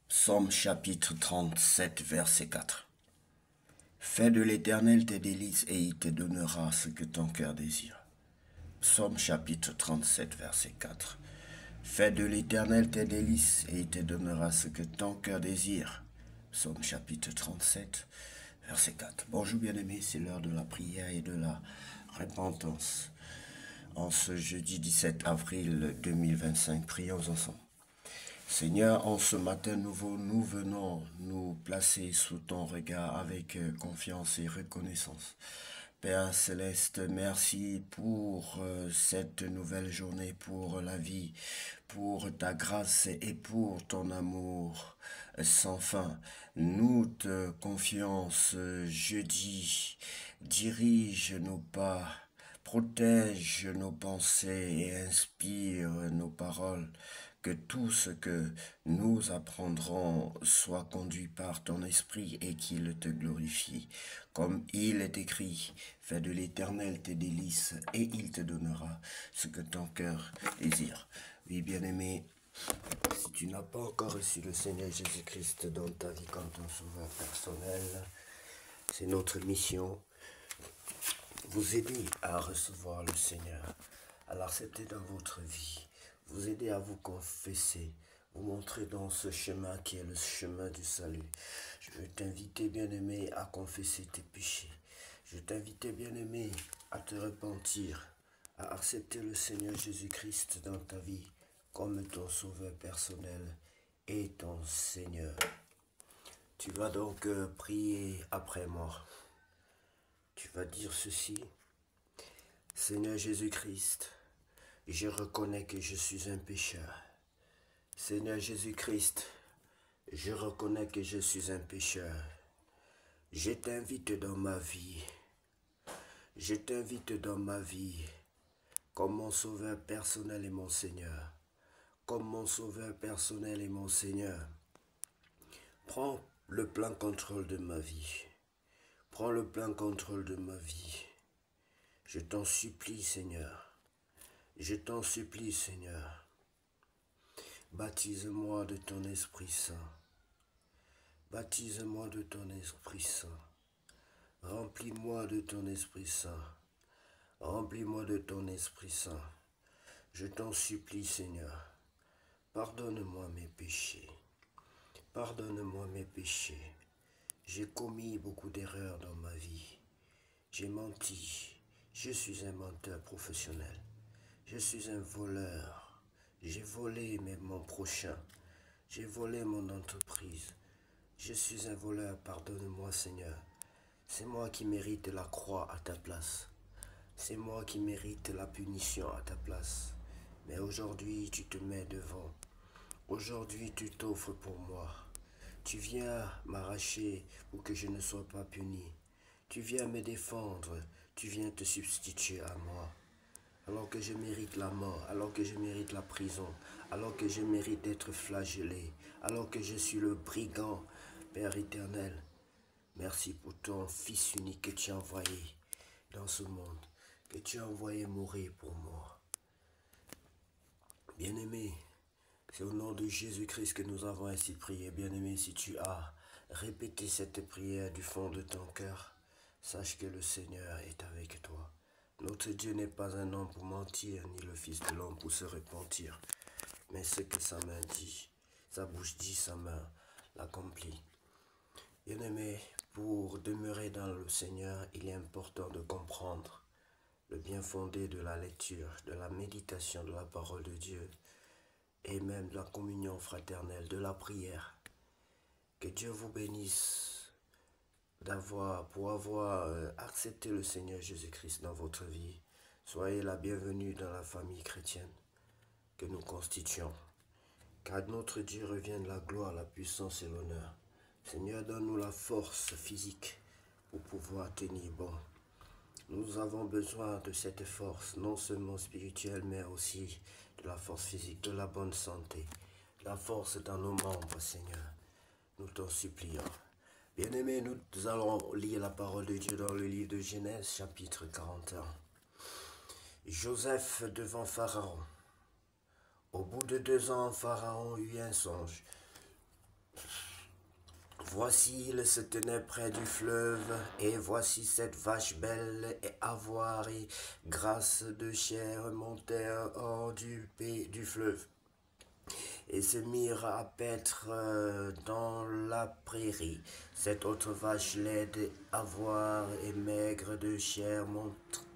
Psaume chapitre 37, verset 4. Fais de l'Éternel tes délices et il te donnera ce que ton cœur désire. Psaume chapitre 37, verset 4. Fais de l'Éternel tes délices et il te donnera ce que ton cœur désire. Psaume chapitre 37, verset 4. Bonjour bien-aimés, c'est l'heure de la prière et de la repentance. En ce jeudi 17 avril 2025, prions ensemble. Seigneur, en ce matin nouveau, nous venons nous placer sous ton regard avec confiance et reconnaissance. Père Céleste, merci pour cette nouvelle journée, pour la vie, pour ta grâce et pour ton amour sans fin. Nous te confions ce jeudi, dirige nos pas, protège nos pensées et inspire nos paroles. Que tout ce que nous apprendrons soit conduit par ton esprit et qu'il te glorifie. Comme il est écrit, fais de l'Éternel tes délices et il te donnera ce que ton cœur désire. Oui, bien-aimé, si tu n'as pas encore reçu le Seigneur Jésus-Christ dans ta vie comme ton sauveur personnel, c'est notre mission. Vous aider à recevoir le Seigneur, à l'accepter dans votre vie. Vous aider à vous confesser, vous montrer dans ce chemin qui est le chemin du salut. Je veux t'inviter, bien-aimé, à confesser tes péchés. Je veux t'inviter, bien-aimé, à te repentir, à accepter le Seigneur Jésus-Christ dans ta vie comme ton sauveur personnel et ton Seigneur. Tu vas donc prier après moi. Tu vas dire ceci: Seigneur Jésus-Christ, je reconnais que je suis un pécheur. Seigneur Jésus-Christ, je reconnais que je suis un pécheur. Je t'invite dans ma vie. Je t'invite dans ma vie comme mon sauveur personnel et mon Seigneur. Comme mon sauveur personnel et mon Seigneur. Prends le plein contrôle de ma vie. Prends le plein contrôle de ma vie. Je t'en supplie, Seigneur. Je t'en supplie, Seigneur. Baptise-moi de ton Esprit Saint. Baptise-moi de ton Esprit Saint. Remplis-moi de ton Esprit Saint. Remplis-moi de ton Esprit Saint. Je t'en supplie, Seigneur. Pardonne-moi mes péchés. Pardonne-moi mes péchés. J'ai commis beaucoup d'erreurs dans ma vie. J'ai menti. Je suis un menteur professionnel. Je suis un voleur. J'ai volé même mon prochain. J'ai volé mon entreprise. Je suis un voleur, pardonne-moi Seigneur. C'est moi qui mérite la croix à ta place. C'est moi qui mérite la punition à ta place. Mais aujourd'hui, tu te mets devant. Aujourd'hui, tu t'offres pour moi. Tu viens m'arracher pour que je ne sois pas puni. Tu viens me défendre. Tu viens te substituer à moi. Alors que je mérite la mort, alors que je mérite la prison, alors que je mérite d'être flagellé, alors que je suis le brigand, Père éternel, merci pour ton Fils unique que tu as envoyé dans ce monde, que tu as envoyé mourir pour moi. Bien-aimé, c'est au nom de Jésus-Christ que nous avons ainsi prié. Bien-aimé, si tu as répété cette prière du fond de ton cœur, sache que le Seigneur est avec toi. Notre Dieu n'est pas un homme pour mentir, ni le Fils de l'homme pour se repentir. Mais ce que sa main dit, sa bouche dit, sa main l'accomplit. Bien-aimé, pour demeurer dans le Seigneur, il est important de comprendre le bien fondé de la lecture, de la méditation de la parole de Dieu, et même de la communion fraternelle, de la prière. Que Dieu vous bénisse pour avoir accepté le Seigneur Jésus-Christ dans votre vie. Soyez la bienvenue dans la famille chrétienne que nous constituons. Qu'à notre Dieu revienne la gloire, la puissance et l'honneur. Seigneur, donne-nous la force physique pour pouvoir tenir bon. Nous avons besoin de cette force, non seulement spirituelle, mais aussi de la force physique, de la bonne santé, la force dans nos membres, Seigneur. Nous t'en supplions. Bien-aimés, nous allons lire la parole de Dieu dans le livre de Genèse, chapitre 41. Joseph devant Pharaon. Au bout de 2 ans, Pharaon eut un songe. Voici, il se tenait près du fleuve, et voici cette vache belle et avoir et grasse de chair montèrent hors du pays du fleuve, et se mirent à paître dans la prairie. Cette autre vache laide, avoir et maigre de chair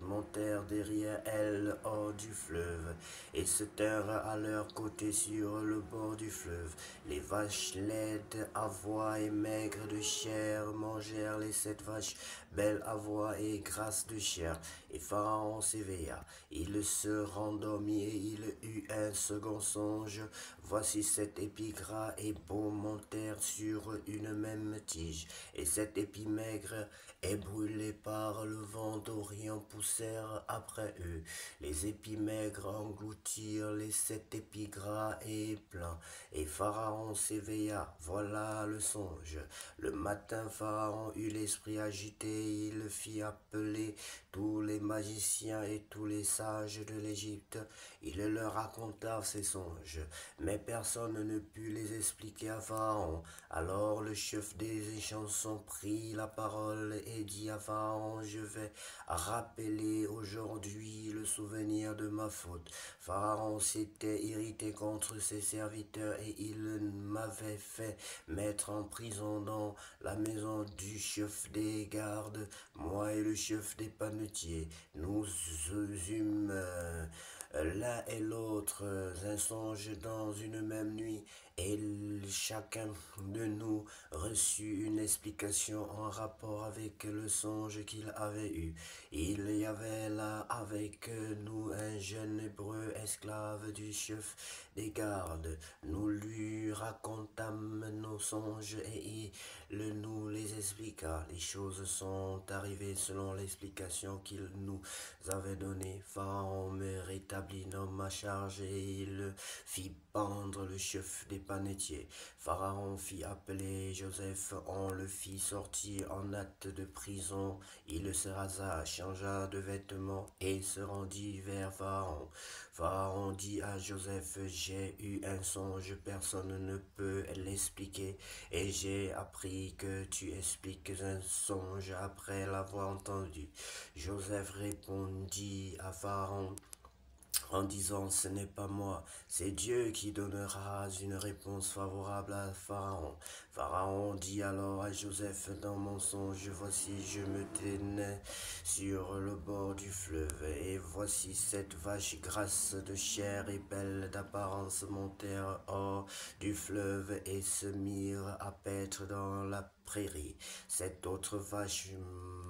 montèrent derrière elle hors du fleuve, et se tinrent à leur côté sur le bord du fleuve. Les vaches laides, avoir et maigres de chair mangèrent les 7 vaches belles, avoir et grasses de chair. Et Pharaon s'éveilla, il se rendormit et il eut un second songe. Voici 7 épis gras et beaux montèrent sur une même tige, et 7 épis maigres et brûlés par le vent d'Orient poussèrent après eux. Les épis maigres engloutirent les 7 épis gras et pleins, et Pharaon s'éveilla. Voilà le songe. Le matin, Pharaon eut l'esprit agité, il fit appeler tous les magiciens et tous les sages de l'Égypte. Il leur raconta ses songes, mais personne ne put les expliquer à Pharaon. Alors le chef des chansons prit la parole et dit à Pharaon, je vais rappeler aujourd'hui le souvenir de ma faute. Pharaon s'était irrité contre ses serviteurs et il m'avait fait mettre en prison dans la maison du chef des gardes. Moi et le chef des panetiers, nous eûmes l'un et l'autre un songe dans une même nuit, et chacun de nous reçut une explication en rapport avec le songe qu'il avait eu. Il y avait là avec nous un jeune hébreu esclave du chef des gardes. Nous lui racontâmes nos songes et il nous les expliqua. Les choses sont arrivées selon l'explication qu'il nous avait donnée. Pharaon me rétablit dans ma charge et il fit pendre le chef des panetiers. Pharaon fit appeler Joseph, on le fit sortir en hâte de prison. Il se rasa, changea de vêtements et se rendit vers Pharaon. Pharaon dit à Joseph, j'ai eu un songe, personne ne peut l'expliquer, et j'ai appris que tu expliques un songe après l'avoir entendu. Joseph répondit à Pharaon en disant, ce n'est pas moi, c'est Dieu qui donnera une réponse favorable à Pharaon. Pharaon dit alors à Joseph dans mon songe, voici je me tenais sur le bord du fleuve, et voici 7 vaches grasses de chair et belles d'apparence montèrent hors du fleuve et se mirent à paître dans la prairie. 7 autres vaches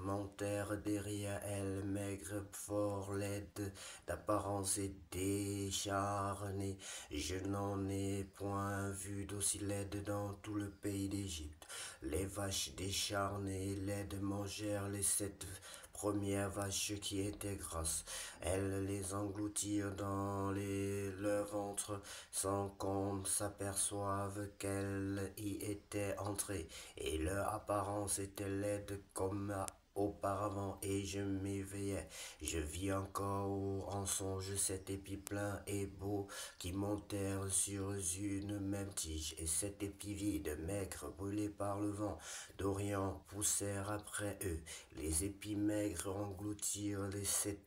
montèrent derrière elles, maigres, fort laides d'apparence et décharnées. Je n'en ai point vu d'aussi laides dans tout le pays d'Égypte. Les vaches décharnées et laides mangèrent les 7 premières vaches qui étaient grasses. Elles les engloutirent dans leur ventre sans qu'on s'aperçoive qu'elles y étaient entrées, et leur apparence était laide comme auparavant, et je m'éveillai. Je vis encore en songe 7 épis pleins et beaux qui montèrent sur une même tige, et 7 épis vides, maigres, brûlés par le vent d'Orient, poussèrent après eux. Les épis maigres engloutirent les 7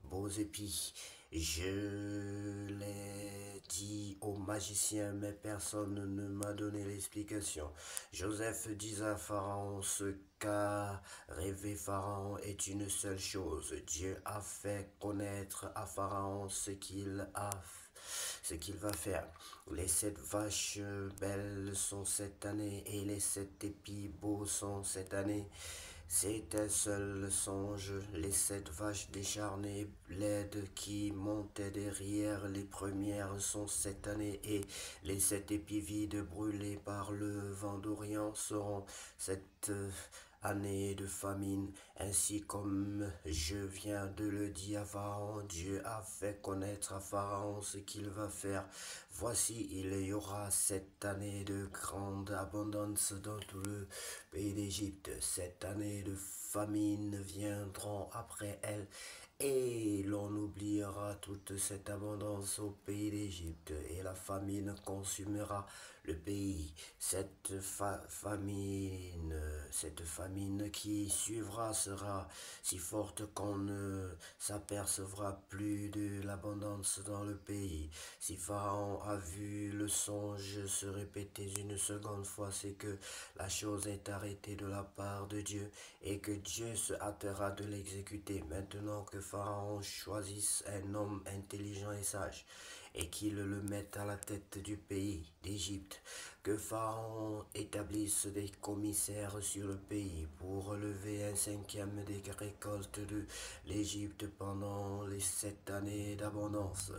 beaux épis. Je l'ai dit aux magiciens, mais personne ne m'a donné l'explication. Joseph dit à Pharaon, ce qu'a rêvé Pharaon est une seule chose. Dieu a fait connaître à Pharaon ce qu'il va faire. Les 7 vaches belles sont cette année, et les 7 épis beaux sont cette année. C'est un seul songe, les 7 vaches décharnées, laides qui montaient derrière les premières sont cette année, et les 7 épis vides brûlés par le vent d'Orient seront cette année de famine. Ainsi comme je viens de le dire à Pharaon, Dieu a fait connaître à Pharaon ce qu'il va faire. Voici, il y aura cette année de grande abondance dans tout le pays d'Égypte. Cette année de famine viendront après elle, et l'on oubliera toute cette abondance au pays d'Égypte, et la famine consumera le pays. Cette famine qui suivra sera si forte qu'on ne s'apercevra plus de l'abondance dans le pays. Si Pharaon a vu le songe se répéter une seconde fois, c'est que la chose est arrêtée de la part de Dieu et que Dieu se hâtera de l'exécuter. Maintenant que Pharaon choisisse un homme intelligent et sage et qu'il le mette à la tête du pays d'Égypte, que Pharaon établisse des commissaires sur le pays pour relever un cinquième des récoltes de l'Égypte pendant les 7 années d'abondance,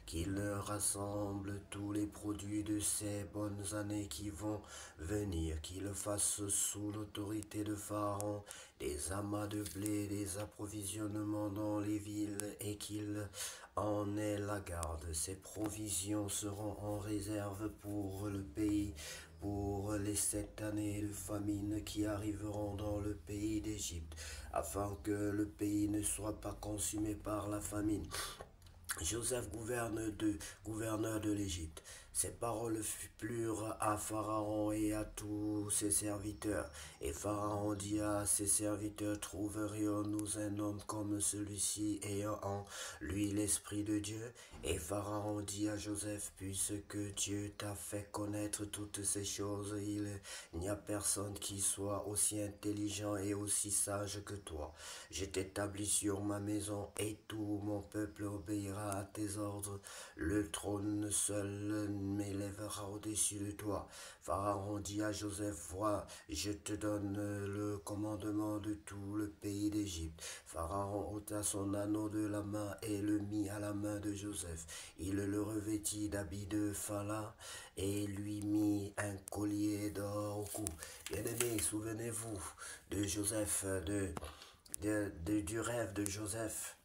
qu'il rassemble tous les produits de ces bonnes années qui vont venir, qu'il fasse sous l'autorité de Pharaon des amas de blé, des approvisionnements dans les villes et qu'il en ait la garde. Ces provisions seront en réserve pour le pays, pour les 7 années de famine qui arriveront dans le pays d'Égypte, afin que le pays ne soit pas consumé par la famine. Joseph gouverneur de l'Égypte. Ces paroles plurent à Pharaon et à tous ses serviteurs. Et Pharaon dit à ses serviteurs, trouverions-nous un homme comme celui-ci ayant en lui l'Esprit de Dieu? Et Pharaon dit à Joseph, puisque Dieu t'a fait connaître toutes ces choses, il n'y a personne qui soit aussi intelligent et aussi sage que toi. Je t'établis sur ma maison et tout mon peuple obéira à tes ordres. Le trône seul m'élèvera au-dessus de toi. Pharaon dit à Joseph, vois, je te donne le commandement de tout le pays d'Égypte. Pharaon ôta son anneau de la main et le mit à la main de Joseph. Il le revêtit d'habits de fin et lui mit un collier d'or au cou. Bien-aimés, souvenez-vous de Joseph, du rêve de Joseph.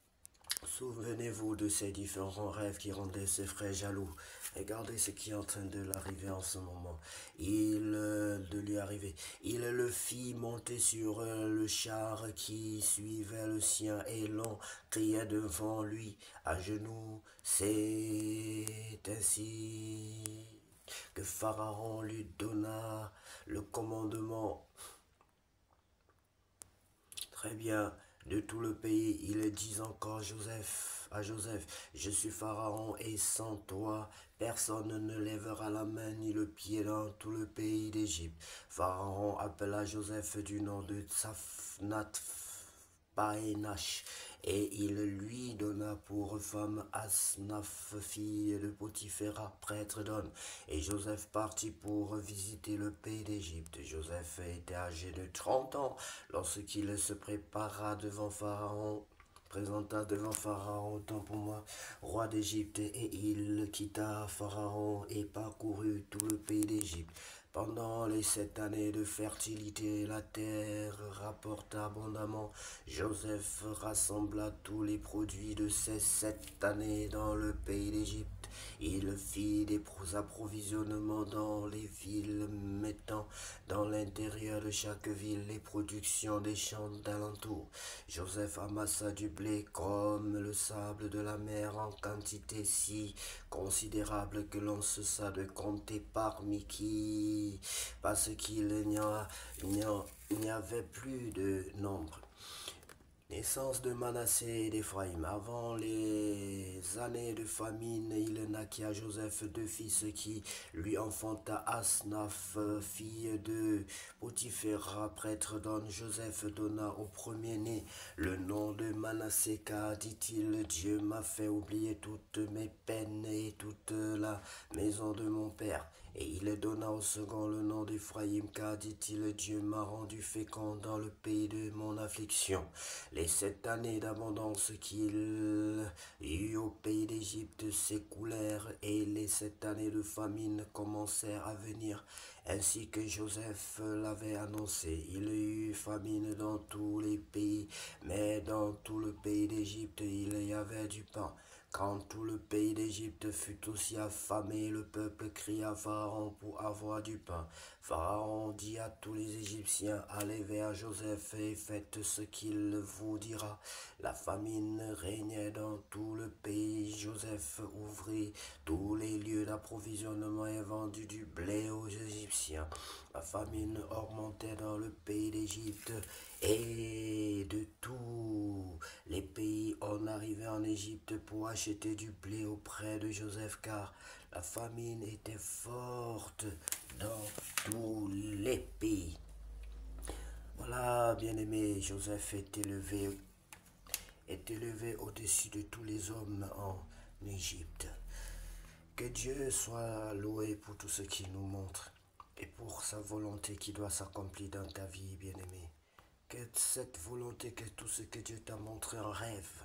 Souvenez-vous de ces différents rêves qui rendaient ses frères jaloux. Regardez ce qui est en train de l'arriver en ce moment. De lui arriver. Il le fit monter sur le char qui suivait le sien et l'on criait devant lui à genoux. C'est ainsi que Pharaon lui donna le commandement. Très bien. De tout le pays, il dit encore à Joseph, je suis Pharaon et sans toi, personne ne lèvera la main ni le pied dans tout le pays d'Égypte. Pharaon appela Joseph du nom de Tsafnath Paenash, et il lui donna pour femme Asnaph, fille de Potiphéra, prêtre d'On. Et Joseph partit pour visiter le pays d'Égypte. Joseph était âgé de 30 ans lorsqu'il se prépara devant Pharaon. Présenta devant Pharaon, autant pour moi, roi d'Égypte, et il quitta Pharaon et parcourut tout le pays d'Égypte. Pendant les 7 années de fertilité, la terre rapporta abondamment. Joseph rassembla tous les produits de ces 7 années dans le pays d'Égypte. Il fit des approvisionnements dans les villes, mettant dans l'intérieur de chaque ville les productions des champs d'alentour. Joseph amassa du blé comme le sable de la mer en quantité si considérable que l'on cessa de compter parmi qui, parce qu'il n'y avait plus de nombre. Naissance de Manassé et d'Éphraïm. Avant les années de famine, il naquit à Joseph 2 fils qui lui enfanta Asnaph, fille de Potiphéra, prêtre d'On. Joseph donna au premier-né le nom de Manassé, car, dit-il, Dieu m'a fait oublier toutes mes peines et toute la maison de mon père. Et il donna au second le nom d'Éphraïm, car, dit-il, Dieu m'a rendu fécond dans le pays de mon affliction. Les 7 années d'abondance qu'il eut au pays d'Égypte s'écoulèrent, et les 7 années de famine commencèrent à venir, ainsi que Joseph l'avait annoncé. Il y eut famine dans tous les pays, mais dans tout le pays d'Égypte il y avait du pain. Quand tout le pays d'Égypte fut aussi affamé, le peuple cria à Pharaon pour avoir du pain. Pharaon dit à tous les Égyptiens, allez vers Joseph et faites ce qu'il vous dira. La famine régnait dans tout le pays. Joseph ouvrit tous les lieux d'approvisionnement et vendit du blé aux Égyptiens. La famine augmentait dans le pays d'Égypte et de tous les pays on arrivait en Égypte pour acheter du blé auprès de Joseph car la famine était forte dans tous les pays. Voilà, bien-aimé, Joseph est élevé au-dessus de tous les hommes en Égypte. Que Dieu soit loué pour tout ce qu'il nous montre et pour sa volonté qui doit s'accomplir dans ta vie, bien-aimé. Que cette volonté, que tout ce que Dieu t'a montré en rêve,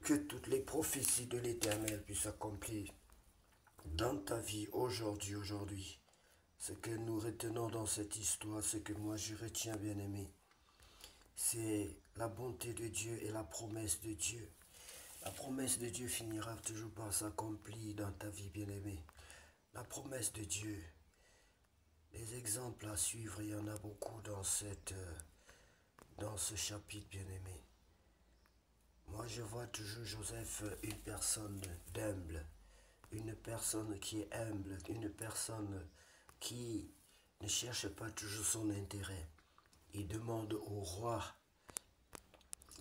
que toutes les prophéties de l'Éternel puissent s'accomplir dans ta vie aujourd'hui. Ce que nous retenons dans cette histoire, ce que moi je retiens, bien-aimé, c'est la bonté de Dieu et la promesse de Dieu. La promesse de Dieu finira toujours par s'accomplir dans ta vie, bien-aimé. La promesse de Dieu. Les exemples à suivre, il y en a beaucoup dans ce chapitre, bien-aimé. Moi, je vois toujours Joseph, une personne d'humble, une personne qui est humble, une personne qui ne cherche pas toujours son intérêt. Il demande au roi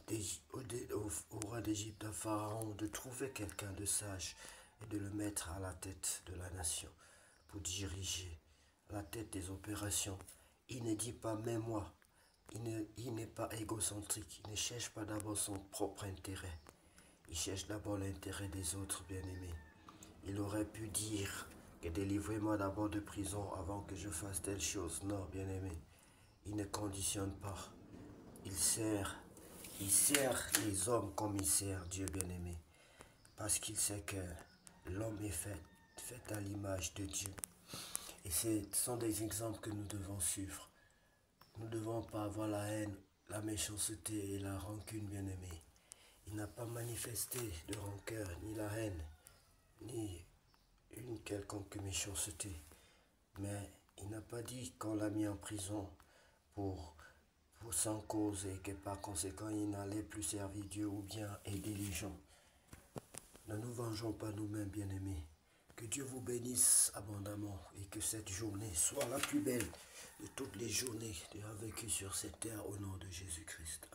d'Égypte, à Pharaon, de trouver quelqu'un de sage et de le mettre à la tête de la nation pour diriger la tête des opérations. Il ne dit pas mais moi. Il n'est pas égocentrique. Il ne cherche pas d'abord son propre intérêt. Il cherche d'abord l'intérêt des autres, bien-aimés. Il aurait pu dire que délivrez-moi d'abord de prison avant que je fasse telle chose. Non, bien-aimé. Il ne conditionne pas. Il sert les hommes comme il sert Dieu, bien-aimé. Parce qu'il sait que l'homme est fait à l'image de Dieu. Et ce sont des exemples que nous devons suivre. Nous ne devons pas avoir la haine, la méchanceté et la rancune, bien-aimé. Il n'a pas manifesté de rancœur, ni la haine, ni une quelconque méchanceté. Mais il n'a pas dit qu'on l'a mis en prison pour sans cause et que par conséquent il n'allait plus servir Dieu ou bien aider les gens. Ne nous vengeons pas nous-mêmes, bien-aimés. Que Dieu vous bénisse abondamment et que cette journée soit la plus belle de toutes les journées vécues sur cette terre au nom de Jésus-Christ.